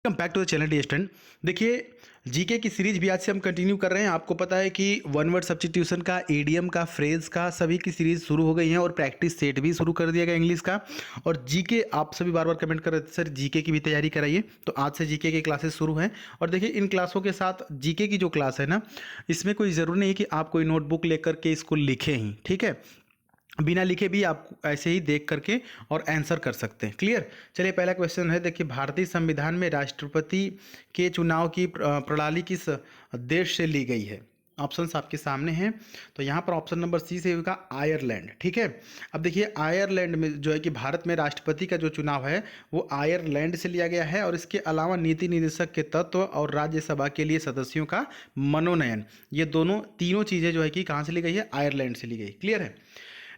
Welcome back to the channel dear student. देखिए, GK की series भी आज से हम कंटिन्यू कर रहे हैं। आपको पता है कि वन वर्ड सब्स्टिट्यूशन का, ईडीएम का, फ्रेज का सभी की सीरीज शुरू हो गई है और प्रैक्टिस सेट भी शुरू कर दिया गया इंग्लिश का। और जीके आप सभी बार बार कमेंट कर रहे थे सर जीके की भी तैयारी कराइए, तो आज से जीके की क्लासेस शुरू हैं। और देखिए, इन क्लासों के साथ जीके की जो क्लास है ना, इसमें कोई ज़रूरी नहीं है कि आप कोई नोटबुक लेकर के इसको लिखें ही, ठीक है। बिना लिखे भी आप ऐसे ही देख करके और आंसर कर सकते हैं। क्लियर। चलिए, पहला क्वेश्चन है, देखिए, भारतीय संविधान में राष्ट्रपति के चुनाव की प्रणाली किस देश से ली गई है? ऑप्शंस आपके सामने हैं। तो यहाँ पर ऑप्शन नंबर सी से होगा आयरलैंड। ठीक है। अब देखिए, आयरलैंड में जो है कि भारत में राष्ट्रपति का जो चुनाव है वो आयरलैंड से लिया गया है। और इसके अलावा नीति निर्देशक के तत्व और राज्यसभा के लिए सदस्यों का मनोनयन, ये तीनों चीज़ें जो है कि कहाँ से ली गई है? आयरलैंड से ली गई। क्लियर है।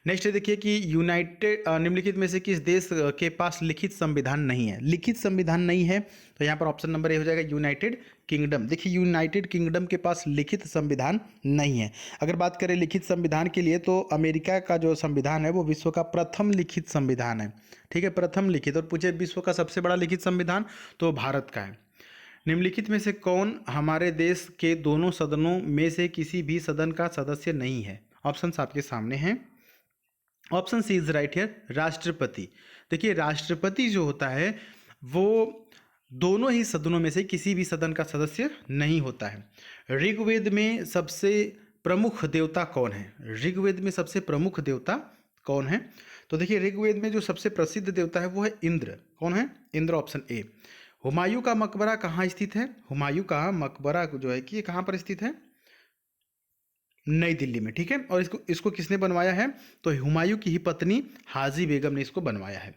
नेक्स्ट देखिए कि निम्नलिखित में से किस देश के पास लिखित संविधान नहीं है? लिखित संविधान नहीं है, तो यहाँ पर ऑप्शन नंबर ए हो जाएगा यूनाइटेड किंगडम। देखिए, यूनाइटेड किंगडम के पास लिखित संविधान नहीं है। अगर बात करें लिखित संविधान के लिए, तो अमेरिका का जो संविधान है वो विश्व का प्रथम लिखित संविधान है। ठीक है, प्रथम लिखित। और पूछे विश्व का सबसे बड़ा लिखित संविधान, तो भारत का है। निम्नलिखित में से कौन हमारे देश के दोनों सदनों में से किसी भी सदन का सदस्य नहीं है? ऑप्शन आपके सामने हैं। Option C is right here, राष्ट्रपति। देखिए, राष्ट्रपति जो होता है वो दोनों ही सदनों में से किसी भी सदन का सदस्य नहीं होता है। ऋग्वेद में सबसे प्रमुख देवता कौन है? ऋग्वेद में सबसे प्रमुख देवता कौन है? तो देखिए, ऋग्वेद में जो सबसे प्रसिद्ध देवता है वो है इंद्र। कौन है? Indra, option A. हुमायूं का मकबरा कहाँ स्थित है? हुमायूं का मकबरा जो है कि ये कहाँ पर स्थित है? नई दिल्ली में। ठीक है। और इसको किसने बनवाया है? तो हुमायूं की ही पत्नी हाजी बेगम ने इसको बनवाया है।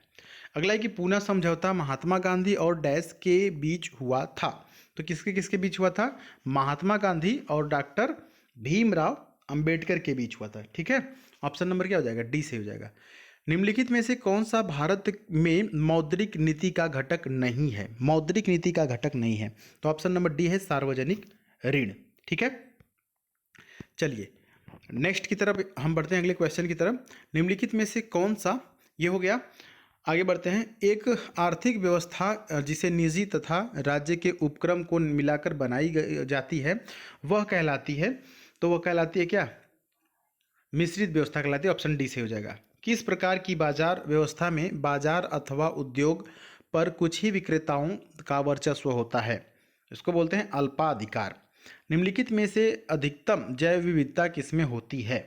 अगला है कि पूना समझौता महात्मा गांधी और डैश के बीच हुआ था। तो किसके किसके बीच हुआ था? महात्मा गांधी और डॉक्टर भीमराव अंबेडकर के बीच हुआ था। ठीक है। ऑप्शन नंबर क्या हो जाएगा? डी से हो जाएगा। निम्नलिखित में से कौन सा भारत में मौद्रिक नीति का घटक नहीं है? मौद्रिक नीति का घटक नहीं है, तो ऑप्शन नंबर डी है सार्वजनिक ऋण। ठीक है। चलिए, नेक्स्ट की तरफ हम बढ़ते हैं, अगले क्वेश्चन की तरफ। निम्नलिखित में से कौन सा, ये हो गया। आगे बढ़ते हैं। एक आर्थिक व्यवस्था जिसे निजी तथा राज्य के उपक्रम को मिलाकर बनाई जाती है वह कहलाती है, तो वह कहलाती है क्या? मिश्रित व्यवस्था कहलाती है। ऑप्शन डी से हो जाएगा। किस प्रकार की बाजार व्यवस्था में बाजार अथवा उद्योग पर कुछ ही विक्रेताओं का वर्चस्व होता है? इसको बोलते हैं अल्पाधिकार। निम्नलिखित में से अधिकतम जैव विविधता किसमें होती है?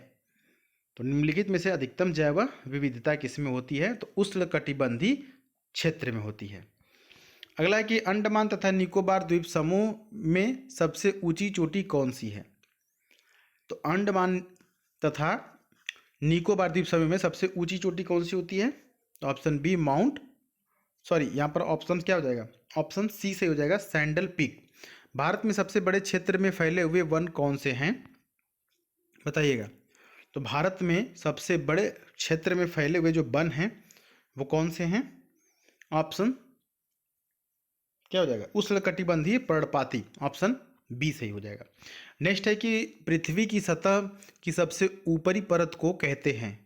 तो निम्नलिखित में से अधिकतम जैव विविधता किसमें होती है? तो उष्णकटिबंधीय क्षेत्र में होती है। अगला है कि अंडमान तथा निकोबार द्वीप समूह में सबसे ऊंची चोटी कौन सी है? तो अंडमान तथा निकोबार द्वीप समूह में सबसे ऊंची चोटी कौन सी होती है? तो ऑप्शन बी यहाँ पर ऑप्शन क्या हो जाएगा? ऑप्शन सी से हो जाएगा, सैंडल पीक। भारत में सबसे बड़े क्षेत्र में फैले हुए वन कौन से हैं? बताइएगा। तो भारत में सबसे बड़े क्षेत्र में फैले हुए जो वन हैं वो कौन से हैं? ऑप्शन क्या हो जाएगा? उष्णकटिबंधीय पर्णपाती। ऑप्शन बी सही हो जाएगा। नेक्स्ट है कि पृथ्वी की सतह की सबसे ऊपरी परत को कहते हैं,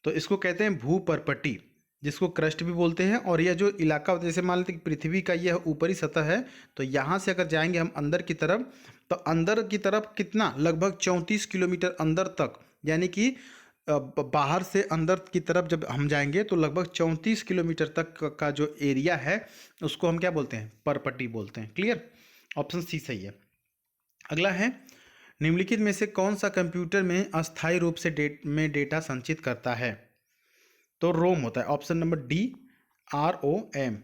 तो इसको कहते हैं भूपर्पटी, जिसको क्रस्ट भी बोलते हैं। और यह जो इलाका, जैसे मान लेते हैं कि पृथ्वी का यह ऊपरी सतह है, तो यहाँ से अगर जाएंगे हम अंदर की तरफ, तो अंदर की तरफ कितना? लगभग 34 किलोमीटर अंदर तक, यानी कि बाहर से अंदर की तरफ जब हम जाएंगे तो लगभग 34 किलोमीटर तक का जो एरिया है उसको हम क्या बोलते हैं? परपट्टी बोलते हैं। क्लियर। ऑप्शन सी सही है। अगला है, निम्नलिखित में से कौन सा कंप्यूटर में अस्थायी रूप से डेटा संचित करता है? तो रोम होता है। Option number D, ROM।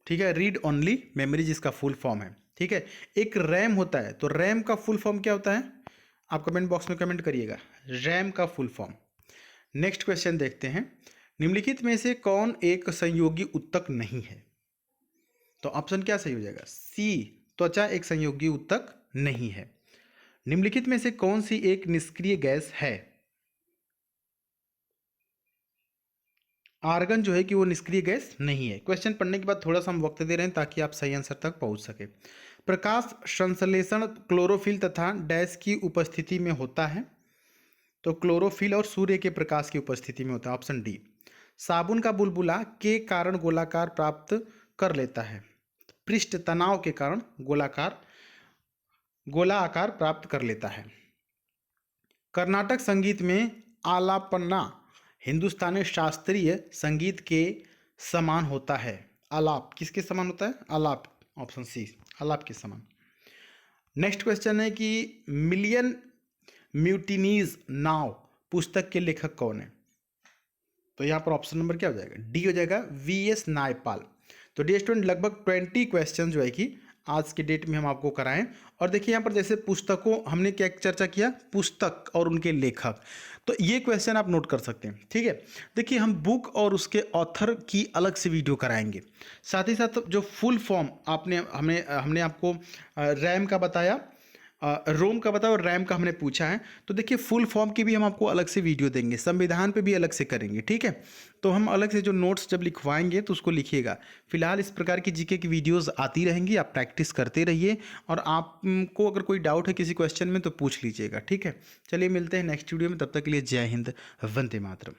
ठीक है, रीड ओनली मेमोरी जिसका फुल फॉर्म है। ठीक है। एक रैम होता है, तो रैम का फुल फॉर्म क्या होता है? आप कमेंट बॉक्स में कमेंट करिएगा, रैम का फुल फॉर्म। नेक्स्ट क्वेश्चन देखते हैं। निम्नलिखित में से कौन एक संयोगी उत्तक नहीं है? तो ऑप्शन क्या सही हो जाएगा? सी, त्वचा एक संयोगी उत्तक नहीं है। निम्नलिखित में से कौन सी एक निष्क्रिय गैस है? आर्गन जो है कि वो निष्क्रिय गैस नहीं है। क्वेश्चन पढ़ने के बाद थोड़ा सा हम वक्त दे रहे हैं ताकि आप सही आंसर तक पहुंच सके। प्रकाश संश्लेषण क्लोरोफिल तथा डैश की उपस्थिति में होता है, तो क्लोरोफिल और सूर्य के प्रकाश की उपस्थिति में होता है। Option D. साबुन का बुलबुला के कारण गोलाकार प्राप्त कर लेता है? पृष्ठ तनाव के कारण गोला आकार प्राप्त कर लेता है। कर्नाटक संगीत में आलापना हिंदुस्तानी शास्त्रीय संगीत के समान होता है। आलाप किसके समान होता है? आलाप, ऑप्शन सी, आलाप के समान। नेक्स्ट क्वेश्चन है कि मिलियन म्यूटिनीज नाउ पुस्तक के लेखक कौन है? तो यहाँ पर ऑप्शन नंबर क्या हो जाएगा? डी हो जाएगा, वी.एस. नायपाल। तो डियर स्टूडेंट, लगभग 20 क्वेश्चन जो है कि आज के डेट में हम आपको कराएं। और देखिए यहाँ पर जैसे पुस्तकों हमने क्या चर्चा किया, पुस्तक और उनके लेखक, तो ये क्वेश्चन आप नोट कर सकते हैं, ठीक है। देखिए हम बुक और उसके ऑथर की अलग से वीडियो कराएंगे, साथ ही साथ जो फुल फॉर्म हमने आपको रैम का बताया, रोम का बताया और रैम का हमने पूछा है। तो देखिए फुल फॉर्म की भी हम आपको अलग से वीडियो देंगे, संविधान पे भी अलग से करेंगे, ठीक है। तो हम अलग से जो नोट्स जब लिखवाएंगे तो उसको लिखिएगा। फिलहाल इस प्रकार की जीके की वीडियोस आती रहेंगी, आप प्रैक्टिस करते रहिए, और आपको अगर कोई डाउट है किसी क्वेश्चन में तो पूछ लीजिएगा, ठीक है। चलिए मिलते हैं नेक्स्ट वीडियो में, तब तक के लिए जय हिंद, वंदे मातरम।